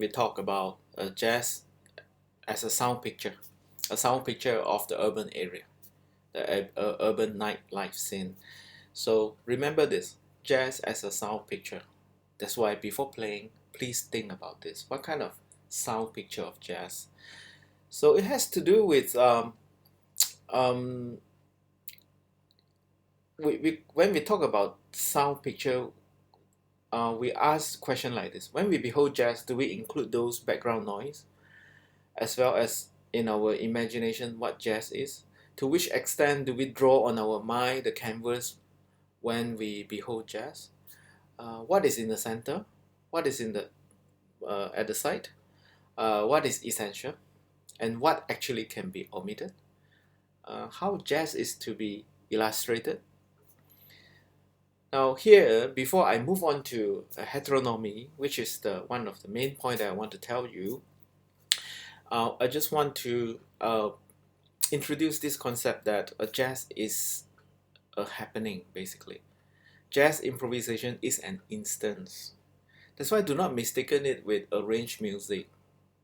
we talk about jazz as a sound picture of the urban area, the urban nightlife scene. So remember this, jazz as a sound picture. That's why before playing, please think about this. What kind of sound picture of jazz? So it has to do with um, when we talk about sound picture, we ask question like this: when we behold jazz, do we include those background noise as well as in our imagination what jazz is? To which extent do we draw on our mind the canvas when we behold jazz? What is in the center? What is in the at the side? What is essential? And what actually can be omitted? How jazz is to be illustrated? Now here, before I move on to heteronomy, which is the one of the main point that I want to tell you, I just want to introduce this concept that a jazz is a happening, basically. Jazz improvisation is an instance. That's why do not mistaken it with arranged music.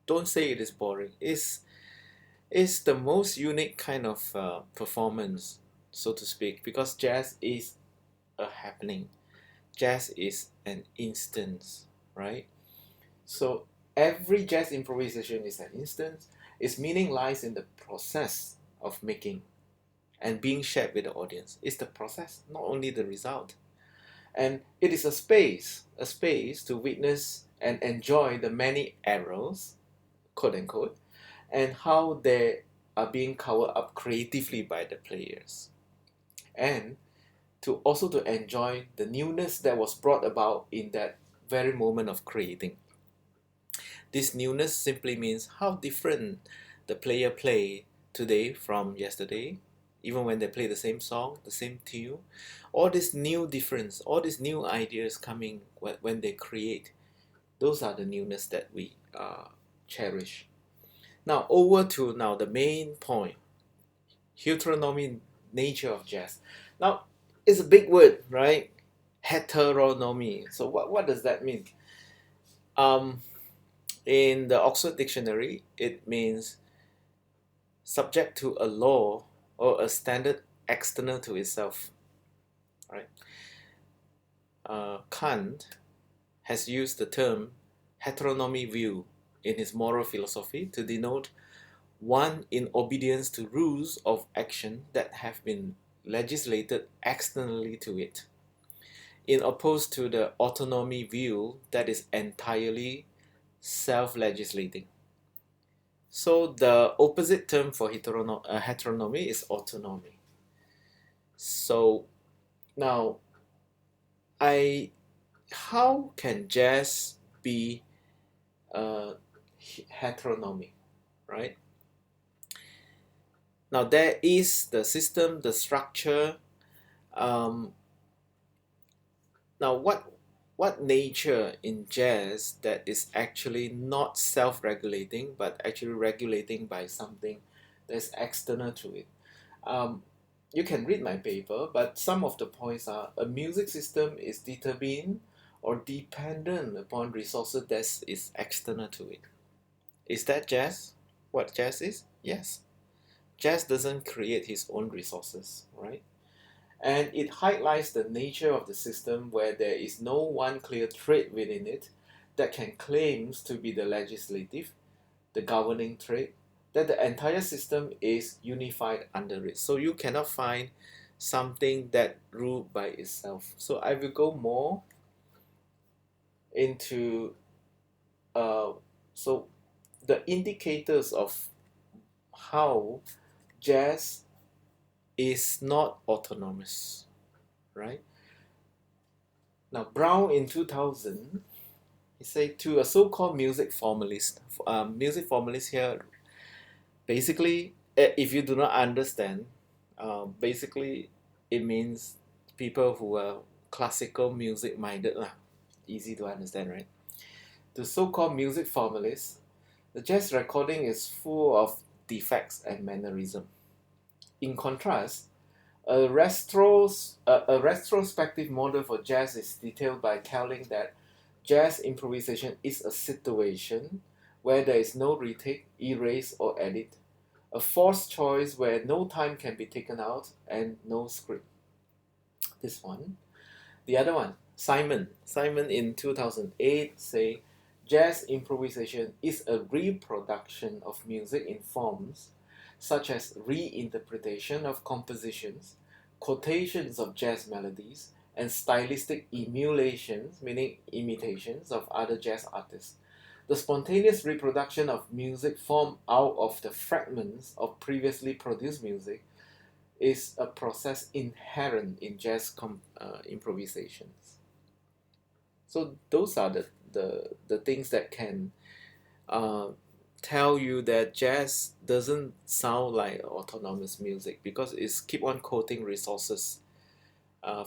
Don't say it is boring. It's the most unique kind of performance, so to speak, because jazz is a happening. Jazz is an instance, right? So every jazz improvisation is an instance. Its meaning lies in the process of making and being shared with the audience. It's the process, not only the result. And it is a space to witness and enjoy the many errors, quote unquote, and how they are being covered up creatively by the players. And to also to enjoy the newness that was brought about in that very moment of creating. This newness simply means how different the player play today from yesterday, even when they play the same song, the same tune. All this new difference, all these new ideas coming when they create, those are the newness that we cherish. Now over to now the main point, heteronomy, nature of jazz. Now it's a big word, right? Heteronomy. So what does that mean? Um, in the Oxford Dictionary, it means subject to a law or a standard external to itself. Right? Kant has used the term heteronomy view in his moral philosophy to denote one in obedience to rules of action that have been legislated externally to it, in opposed to the autonomy view that is entirely self-legislating. So the opposite term for heteronomy is autonomy. So now, how can jazz be heteronomy, right? Now there is the system, the structure. Um, now what nature in jazz that is actually not self-regulating but actually regulating by something that's external to it? You can read my paper, but some of the points are a music system is determined or dependent upon resources that is external to it. Is that jazz? What jazz is? Yes. Jazz doesn't create his own resources, right? And it highlights the nature of the system where there is no one clear thread within it that can claims to be the legislative, the governing thread, that the entire system is unified under it. So you cannot find something that ruled by itself. So I will go more into so the indicators of how jazz is not autonomous, right? Now Brown in 2000, he said to a so-called music formalist. Music formalist here, basically, if you do not understand, basically it means people who are classical music minded lah. Easy to understand, right? The so-called music formalist, the jazz recording is full of defects and mannerism. In contrast, a retrospective model for jazz is detailed by telling that jazz improvisation is a situation where there is no retake, erase, or edit, a forced choice where no time can be taken out and no script. This one. The other one, Simon. Simon in 2008 say, jazz improvisation is a reproduction of music in forms such as reinterpretation of compositions, quotations of jazz melodies, and stylistic emulations, meaning imitations of other jazz artists. The spontaneous reproduction of music formed out of the fragments of previously produced music is a process inherent in jazz improvisations. So those are the things that can uh, tell you that jazz doesn't sound like autonomous music because it's keep on quoting resources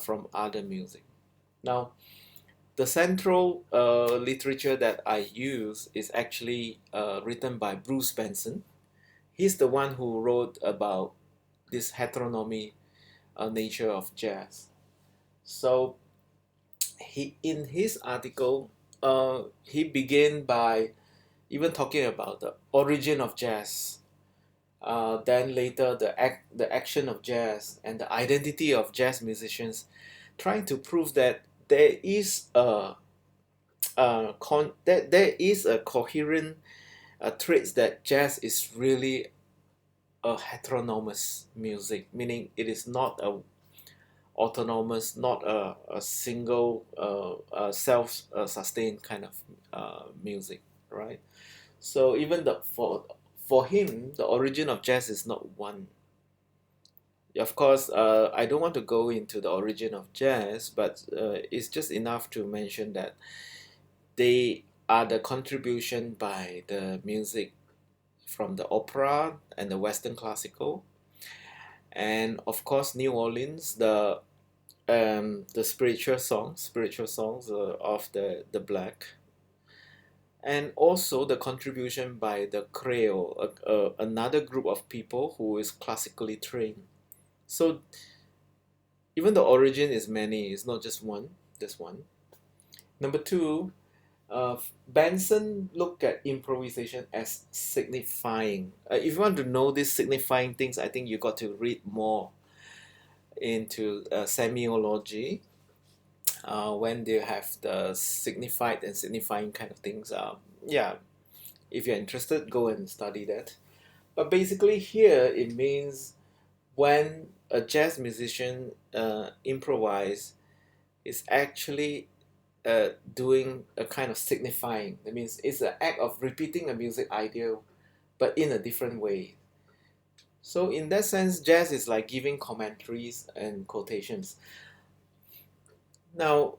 from other music. Now, the central literature that I use is actually written by Bruce Benson. He's the one who wrote about this heteronomy nature of jazz. So he in his article he began by even talking about the origin of jazz, then later the action of jazz and the identity of jazz musicians, trying to prove that there is there is a coherent traits that jazz is really a heteronomous music, meaning it is not a autonomous, not a single self-sustained kind of music, right? So even for him, the origin of jazz is not one. Of course, I don't want to go into the origin of jazz, but it's just enough to mention that they are the contribution by the music from the opera and the Western classical, and of course New Orleans, the spiritual songs of the black, and also the contribution by the Creole, another group of people who is classically trained. So even the origin is many, it's not just one. This one. Number two, Benson looked at improvisation as signifying. If you want to know these signifying things, I think you got to read more into semiology when they have the signified and signifying kind of things. Yeah, if you're interested, go and study that. But basically here it means when a jazz musician improvise, is actually doing a kind of signifying. That means it's an act of repeating a music idea, but in a different way. So in that sense, jazz is like giving commentaries and quotations. Now,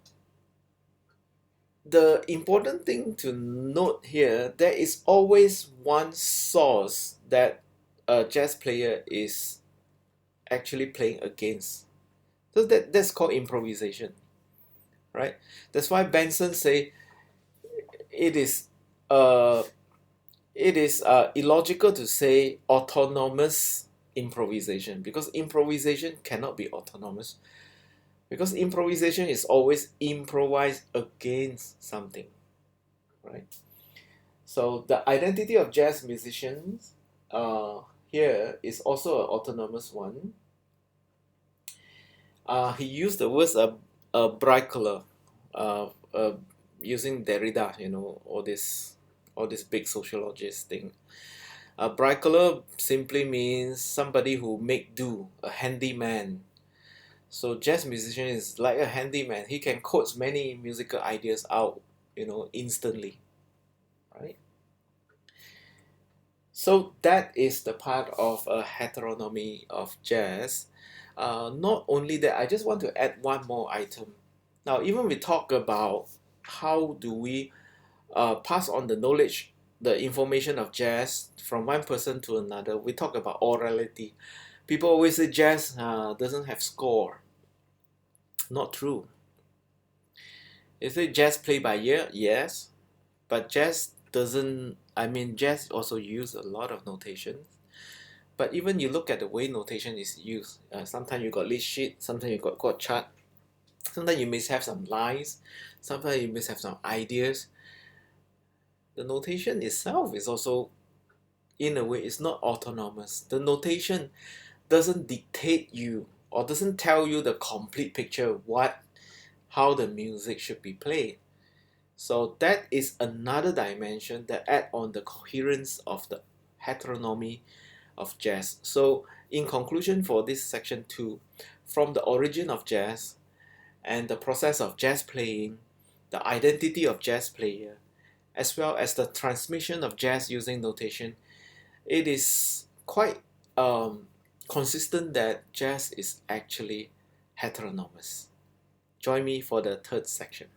the important thing to note here, there is always one source that a jazz player is actually playing against. So that's called improvisation, right? That's why Benson say it is uh, illogical to say autonomous improvisation, because improvisation cannot be autonomous, because improvisation is always improvised against something, right? So the identity of jazz musicians here is also an autonomous one. He used the words bricoleur, using Derrida, all this big sociologist thing. Bricoleur simply means somebody who make do, a handyman. So jazz musician is like a handyman. He can quote many musical ideas out, instantly, right? So that is the part of a heteronomy of jazz. Not only that, I just want to add one more item. Now, even we talk about how do we pass on the knowledge, the information of jazz from one person to another, we talk about orality. People always say jazz doesn't have score. Not true. Is it jazz play by ear? Yes, but jazz doesn't. I mean, jazz also use a lot of notations. But even you look at the way notation is used, sometimes you got lead sheet, sometimes you got chart, sometimes you may have some lines, Sometimes you must have some ideas. The notation itself is also, in a way, it's not autonomous. The notation doesn't dictate you or doesn't tell you the complete picture of how the music should be played. So that is another dimension that add on the coherence of the heteronomy of jazz. So in conclusion for this section 2, from the origin of jazz and the process of jazz playing, the identity of jazz player, as well as the transmission of jazz using notation, it is quite consistent that jazz is actually heteronomous. Join me for the third section.